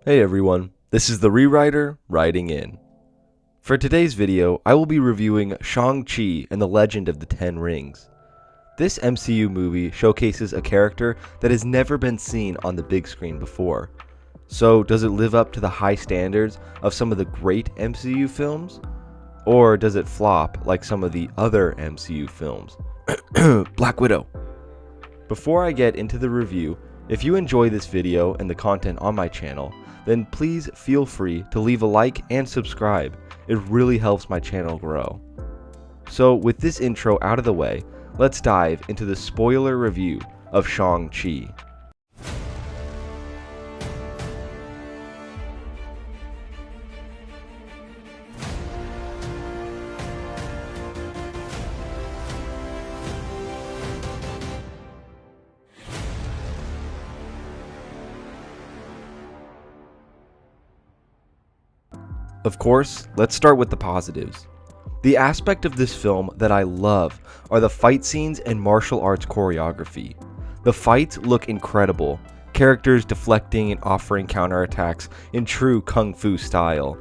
Hey everyone, this is the Rewriter writing in. For today's video, I will be reviewing Shang-Chi and the Legend of the Ten Rings. This MCU movie showcases a character that has never been seen on the big screen before. So does it live up to the high standards of some of the great MCU films? Or does it flop like some of the other MCU films? Black Widow. Before I get into the review, if you enjoy this video and the content on my channel, then please feel free to leave a like and subscribe. It really helps my channel grow. So with this intro out of the way, let's dive into the spoiler review of Shang-Chi. Of course, let's start with the positives. The aspect of this film that I love are the fight scenes and martial arts choreography. The fights look incredible, characters deflecting and offering counterattacks in true kung fu style.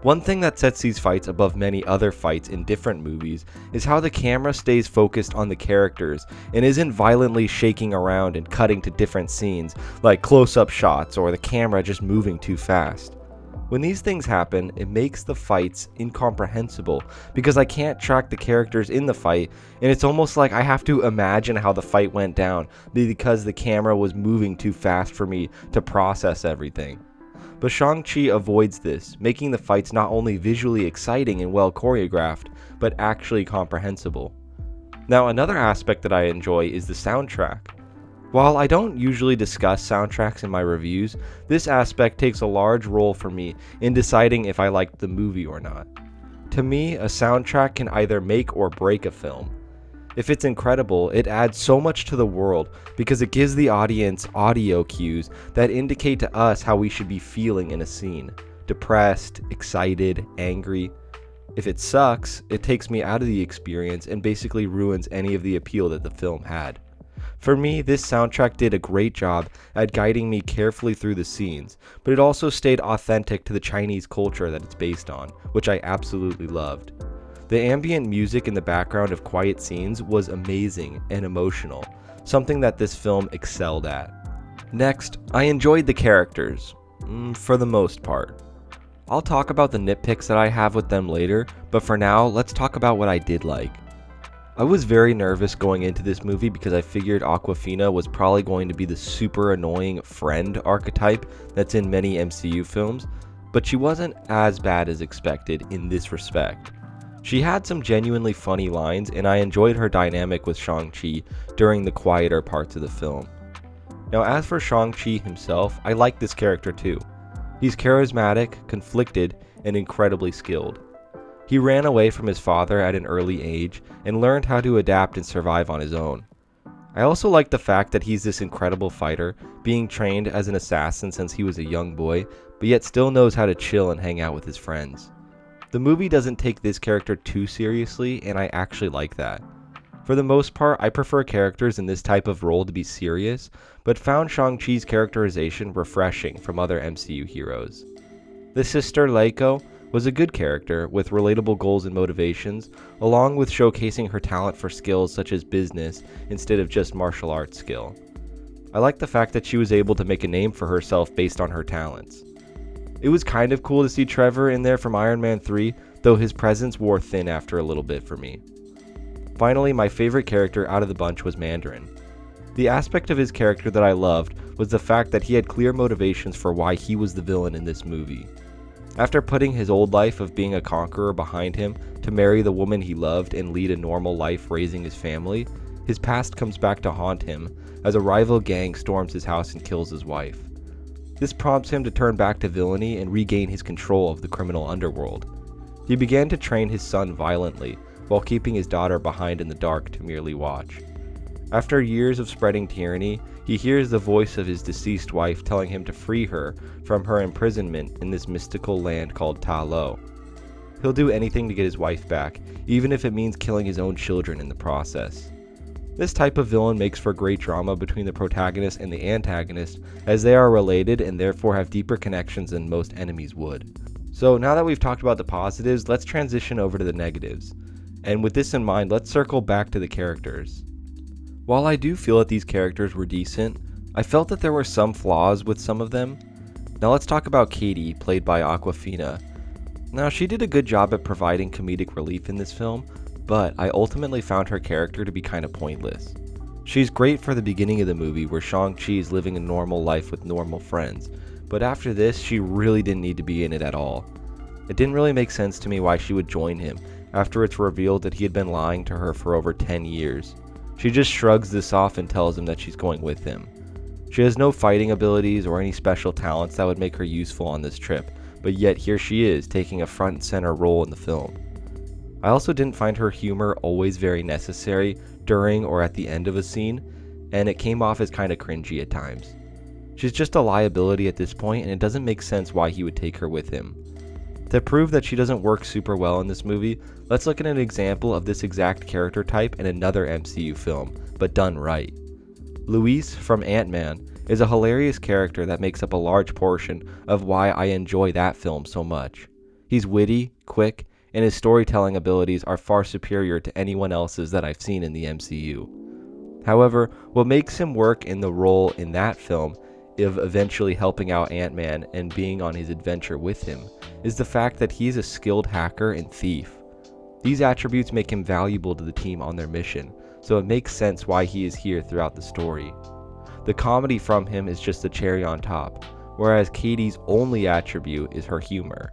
One thing that sets these fights above many other fights in different movies is how the camera stays focused on the characters and isn't violently shaking around and cutting to different scenes like close-up shots or the camera just moving too fast. When these things happen, it makes the fights incomprehensible because I can't track the characters in the fight, and it's almost like I have to imagine how the fight went down because the camera was moving too fast for me to process everything. But Shang-Chi avoids this, making the fights not only visually exciting and well choreographed, but actually comprehensible. Now, another aspect that I enjoy is the soundtrack. While I don't usually discuss soundtracks in my reviews, this aspect takes a large role for me in deciding if I liked the movie or not. To me, a soundtrack can either make or break a film. If it's incredible, it adds so much to the world because it gives the audience audio cues that indicate to us how we should be feeling in a scene. Depressed, excited, angry. If it sucks, it takes me out of the experience and basically ruins any of the appeal that the film had. For me, this soundtrack did a great job at guiding me carefully through the scenes, but it also stayed authentic to the Chinese culture that it's based on, which I absolutely loved. The ambient music in the background of quiet scenes was amazing and emotional, something that this film excelled at. Next, I enjoyed the characters, for the most part. I'll talk about the nitpicks that I have with them later, but for now, let's talk about what I did like. I was very nervous going into this movie because I figured Awkwafina was probably going to be the super annoying friend archetype that's in many MCU films, but she wasn't as bad as expected in this respect. She had some genuinely funny lines, and I enjoyed her dynamic with Shang-Chi during the quieter parts of the film. Now, as for Shang-Chi himself, I like this character too. He's charismatic, conflicted, and incredibly skilled. He ran away from his father at an early age and learned how to adapt and survive on his own. I also like the fact that he's this incredible fighter, being trained as an assassin since he was a young boy, but yet still knows how to chill and hang out with his friends. The movie doesn't take this character too seriously, and I actually like that. For the most part, I prefer characters in this type of role to be serious, but found Shang-Chi's characterization refreshing from other MCU heroes. The sister Leiko was a good character with relatable goals and motivations, along with showcasing her talent for skills such as business instead of just martial arts skill. I like the fact that she was able to make a name for herself based on her talents. It was kind of cool to see Trevor in there from Iron Man 3, though his presence wore thin after a little bit for me. Finally, my favorite character out of the bunch was Mandarin. The aspect of his character that I loved was the fact that he had clear motivations for why he was the villain in this movie. After putting his old life of being a conqueror behind him to marry the woman he loved and lead a normal life raising his family, his past comes back to haunt him as a rival gang storms his house and kills his wife. This prompts him to turn back to villainy and regain his control of the criminal underworld. He began to train his son violently while keeping his daughter behind in the dark to merely watch. After years of spreading tyranny, he hears the voice of his deceased wife telling him to free her from her imprisonment in this mystical land called Ta Lo. He'll do anything to get his wife back, even if it means killing his own children in the process. This type of villain makes for great drama between the protagonist and the antagonist, as they are related and therefore have deeper connections than most enemies would. So now that we've talked about the positives, let's transition over to the negatives. And with this in mind, let's circle back to the characters. While I do feel that these characters were decent, I felt that there were some flaws with some of them. Now let's talk about Katie, played by Awkwafina. Now she did a good job at providing comedic relief in this film, but I ultimately found her character to be kind of pointless. She's great for the beginning of the movie where Shang-Chi is living a normal life with normal friends, but after this she really didn't need to be in it at all. It didn't really make sense to me why she would join him after it's revealed that he had been lying to her for over 10 years. She just shrugs this off and tells him that she's going with him. She has no fighting abilities or any special talents that would make her useful on this trip, but yet here she is taking a front and center role in the film. I also didn't find her humor always very necessary during or at the end of a scene, and it came off as kind of cringy at times. She's just a liability at this point, and it doesn't make sense why he would take her with him. To prove that she doesn't work super well in this movie, let's look at an example of this exact character type in another MCU film, but done right. Luis from Ant-Man is a hilarious character that makes up a large portion of why I enjoy that film so much. He's witty, quick, and his storytelling abilities are far superior to anyone else's that I've seen in the MCU. However, what makes him work in the role in that film of eventually helping out Ant-Man and being on his adventure with him is the fact that he's a skilled hacker and thief. These attributes make him valuable to the team on their mission, so it makes sense why he is here throughout the story. The comedy from him is just the cherry on top, whereas Katie's only attribute is her humor.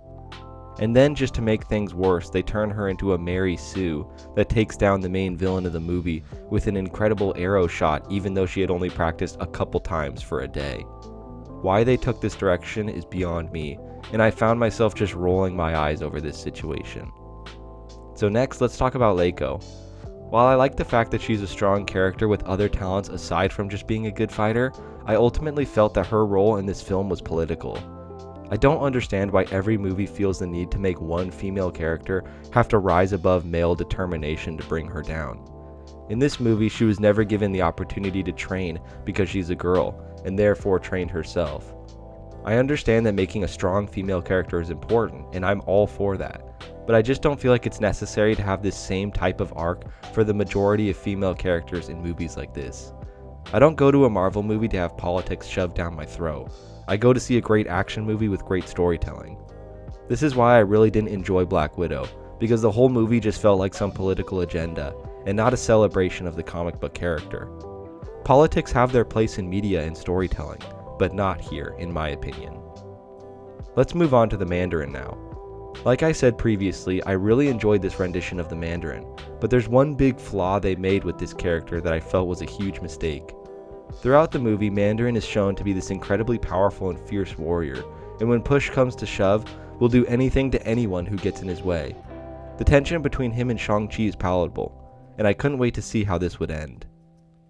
And then just to make things worse, they turn her into a Mary Sue that takes down the main villain of the movie with an incredible arrow shot even though she had only practiced a couple times for a day. Why they took this direction is beyond me, and I found myself just rolling my eyes over this situation. So next, let's talk about Leiko. While I like the fact that she's a strong character with other talents aside from just being a good fighter, I ultimately felt that her role in this film was political. I don't understand why every movie feels the need to make one female character have to rise above male determination to bring her down. In this movie, she was never given the opportunity to train because she's a girl, and therefore trained herself. I understand that making a strong female character is important, and I'm all for that, but I just don't feel like it's necessary to have this same type of arc for the majority of female characters in movies like this. I don't go to a Marvel movie to have politics shoved down my throat. I go to see a great action movie with great storytelling. This is why I really didn't enjoy Black Widow, because the whole movie just felt like some political agenda, and not a celebration of the comic book character. Politics have their place in media and storytelling, but not here, in my opinion. Let's move on to the Mandarin now. Like I said previously, I really enjoyed this rendition of the Mandarin, but there's one big flaw they made with this character that I felt was a huge mistake. Throughout the movie, Mandarin is shown to be this incredibly powerful and fierce warrior, and when push comes to shove, will do anything to anyone who gets in his way. The tension between him and Shang-Chi is palatable, and I couldn't wait to see how this would end.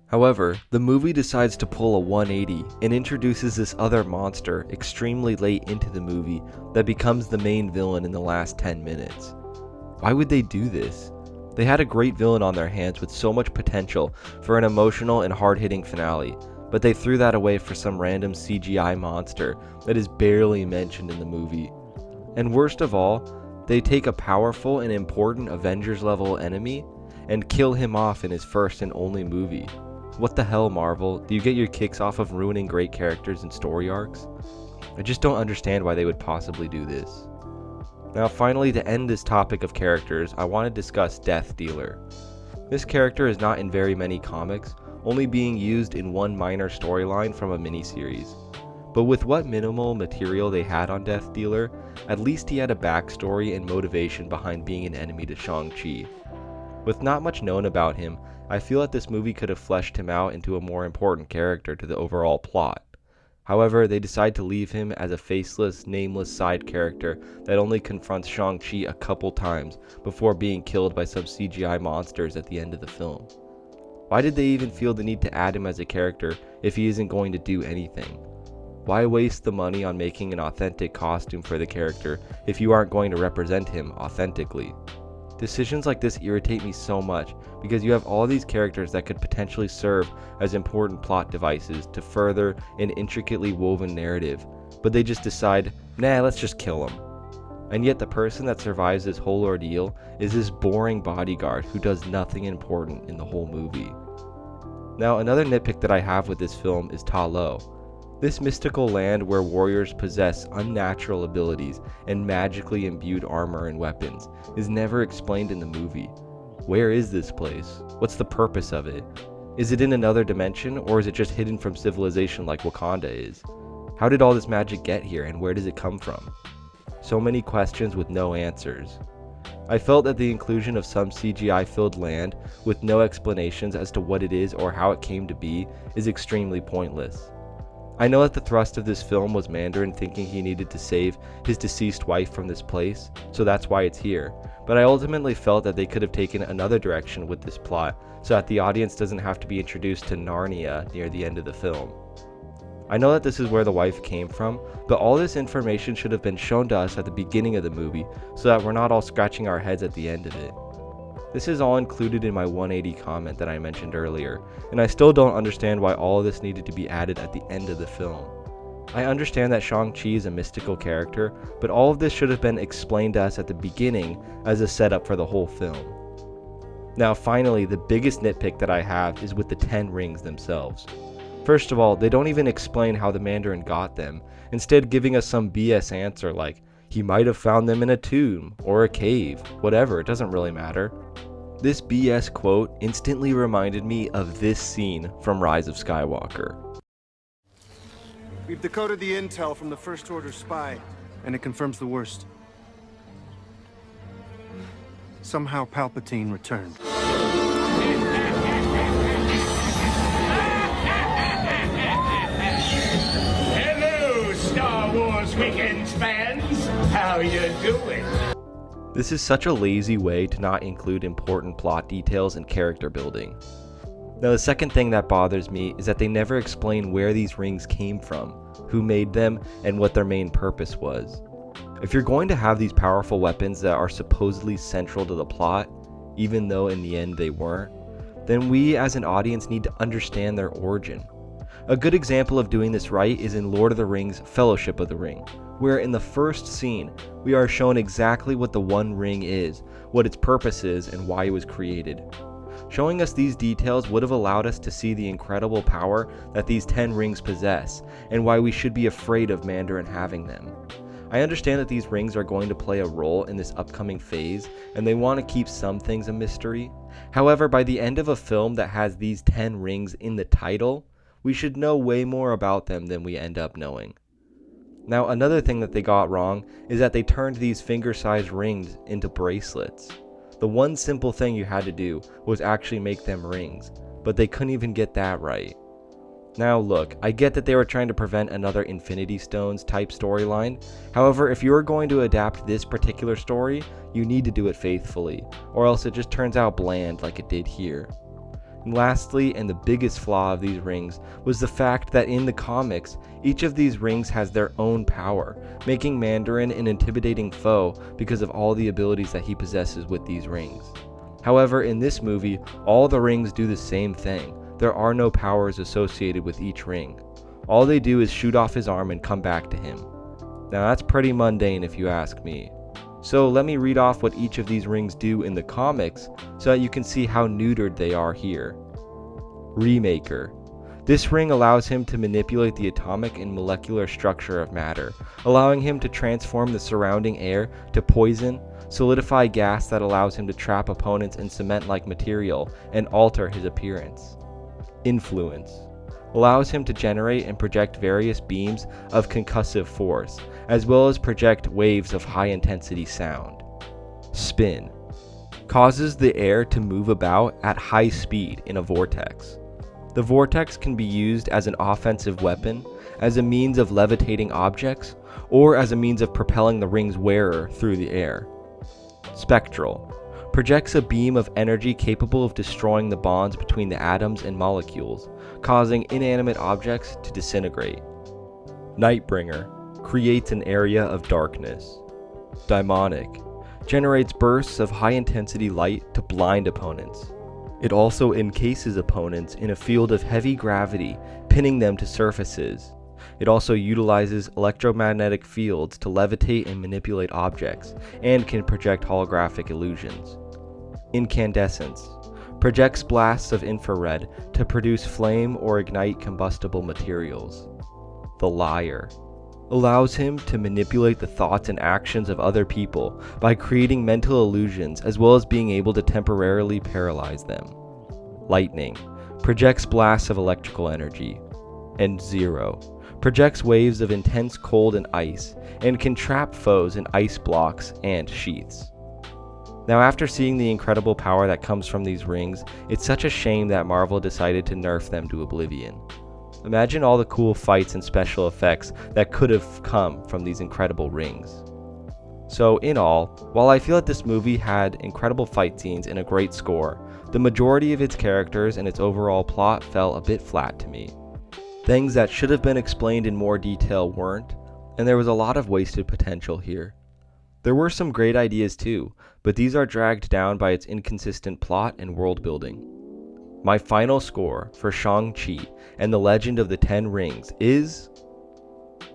However, the movie decides to pull a 180 and introduces this other monster extremely late into the movie that becomes the main villain in the last 10 minutes. Why would they do this? They had a great villain on their hands with so much potential for an emotional and hard-hitting finale, but they threw that away for some random CGI monster that is barely mentioned in the movie. And worst of all, they take a powerful and important Avengers-level enemy and kill him off in his first and only movie. What the hell, Marvel? Do you get your kicks off of ruining great characters and story arcs? I just don't understand why they would possibly do this. Now finally, to end this topic of characters, I want to discuss Death Dealer. This character is not in very many comics, only being used in one minor storyline from a miniseries. But with what minimal material they had on Death Dealer, at least he had a backstory and motivation behind being an enemy to Shang-Chi. With not much known about him, I feel that this movie could have fleshed him out into a more important character to the overall plot. However, they decide to leave him as a faceless, nameless side character that only confronts Shang-Chi a couple times before being killed by some CGI monsters at the end of the film. Why did they even feel the need to add him as a character if he isn't going to do anything? Why waste the money on making an authentic costume for the character if you aren't going to represent him authentically? Decisions like this irritate me so much because you have all these characters that could potentially serve as important plot devices to further an intricately woven narrative, but they just decide, nah, let's just kill them. And yet the person that survives this whole ordeal is this boring bodyguard who does nothing important in the whole movie. Now, another nitpick that I have with this film is Ta Lo. This mystical land where warriors possess unnatural abilities and magically imbued armor and weapons is never explained in the movie. Where is this place? What's the purpose of it? Is it in another dimension, or is it just hidden from civilization like Wakanda is? How did all this magic get here, and where does it come from? So many questions with no answers. I felt that the inclusion of some CGI-filled land with no explanations as to what it is or how it came to be is extremely pointless. I know that the thrust of this film was Mandarin thinking he needed to save his deceased wife from this place, so that's why it's here, but I ultimately felt that they could have taken another direction with this plot so that the audience doesn't have to be introduced to Narnia near the end of the film. I know that this is where the wife came from, but all this information should have been shown to us at the beginning of the movie so that we're not all scratching our heads at the end of it. This is all included in my 180 comment that I mentioned earlier, and I still don't understand why all of this needed to be added at the end of the film. I understand that Shang-Chi is a mystical character, but all of this should have been explained to us at the beginning as a setup for the whole film. Now finally, the biggest nitpick that I have is with the 10 rings themselves. First of all, they don't even explain how the Mandarin got them, instead giving us some BS answer like, he might have found them in a tomb, or a cave, whatever, it doesn't really matter. This BS quote instantly reminded me of this scene from Rise of Skywalker. We've decoded the intel from the First Order spy, and it confirms the worst. Somehow Palpatine returned. Hello, Star Wars Weekends fans! How you doing? This is such a lazy way to not include important plot details and character building. Now the second thing that bothers me is that they never explain where these rings came from, who made them, and what their main purpose was. If you're going to have these powerful weapons that are supposedly central to the plot, even though in the end they weren't, then we as an audience need to understand their origin. A good example of doing this right is in Lord of the Rings: Fellowship of the Ring, where in the first scene, we are shown exactly what the One Ring is, what its purpose is, and why it was created. Showing us these details would have allowed us to see the incredible power that these 10 rings possess, and why we should be afraid of Mandarin having them. I understand that these rings are going to play a role in this upcoming phase, and they want to keep some things a mystery. However, by the end of a film that has these 10 rings in the title, we should know way more about them than we end up knowing. Now, another thing that they got wrong is that they turned these finger-sized rings into bracelets. The one simple thing you had to do was actually make them rings, but they couldn't even get that right. Now look, I get that they were trying to prevent another Infinity Stones type storyline. However, if you're going to adapt this particular story, you need to do it faithfully, or else it just turns out bland like it did here. And lastly, and the biggest flaw of these rings, was the fact that in the comics, each of these rings has their own power, making Mandarin an intimidating foe because of all the abilities that he possesses with these rings. However, in this movie, all the rings do the same thing. There are no powers associated with each ring. All they do is shoot off his arm and come back to him. Now that's pretty mundane if you ask me. So let me read off what each of these rings do in the comics so that you can see how neutered they are here. Remaker. This ring allows him to manipulate the atomic and molecular structure of matter, allowing him to transform the surrounding air to poison, solidify gas that allows him to trap opponents in cement-like material, and alter his appearance. Influence. Allows him to generate and project various beams of concussive force, as well as project waves of high-intensity sound. Spin. Causes the air to move about at high speed in a vortex. The vortex can be used as an offensive weapon, as a means of levitating objects, or as a means of propelling the ring's wearer through the air. Spectral. Projects a beam of energy capable of destroying the bonds between the atoms and molecules, causing inanimate objects to disintegrate. Nightbringer. Creates an area of darkness. Daimonic. generates bursts of high-intensity light to blind opponents. It also encases opponents in a field of heavy gravity, pinning them to surfaces. It also utilizes electromagnetic fields to levitate and manipulate objects, and can project holographic illusions. Incandescence projects blasts of infrared to produce flame or ignite combustible materials. The Liar allows him to manipulate the thoughts and actions of other people by creating mental illusions as well as being able to temporarily paralyze them. Lightning projects blasts of electrical energy. And Zero projects waves of intense cold and ice and can trap foes in ice blocks and sheaths. Now, after seeing the incredible power that comes from these rings, it's such a shame that Marvel decided to nerf them to oblivion. Imagine all the cool fights and special effects that could have come from these incredible rings. So in all, while I feel that this movie had incredible fight scenes and a great score, the majority of its characters and its overall plot fell a bit flat to me. Things that should have been explained in more detail weren't, and there was a lot of wasted potential here. There were some great ideas too, but these are dragged down by its inconsistent plot and world building. My final score for Shang-Chi and the Legend of the Ten Rings is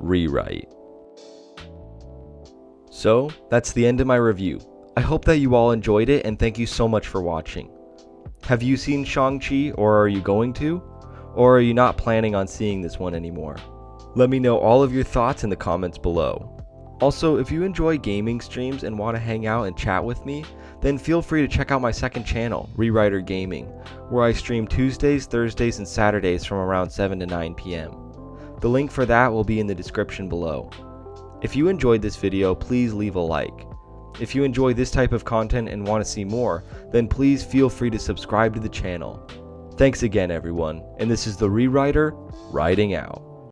Rewrite. So, that's the end of my review. I hope that you all enjoyed it, and thank you so much for watching. Have you seen Shang-Chi, or are you going to? Or are you not planning on seeing this one anymore? Let me know all of your thoughts in the comments below. Also, if you enjoy gaming streams and want to hang out and chat with me, then feel free to check out my second channel, Rewriter Gaming, where I stream Tuesdays, Thursdays, and Saturdays from around 7 to 9 p.m. The link for that will be in the description below. If you enjoyed this video, please leave a like. If you enjoy this type of content and want to see more, then please feel free to subscribe to the channel. Thanks again, everyone, and this is the Rewriter, writing out.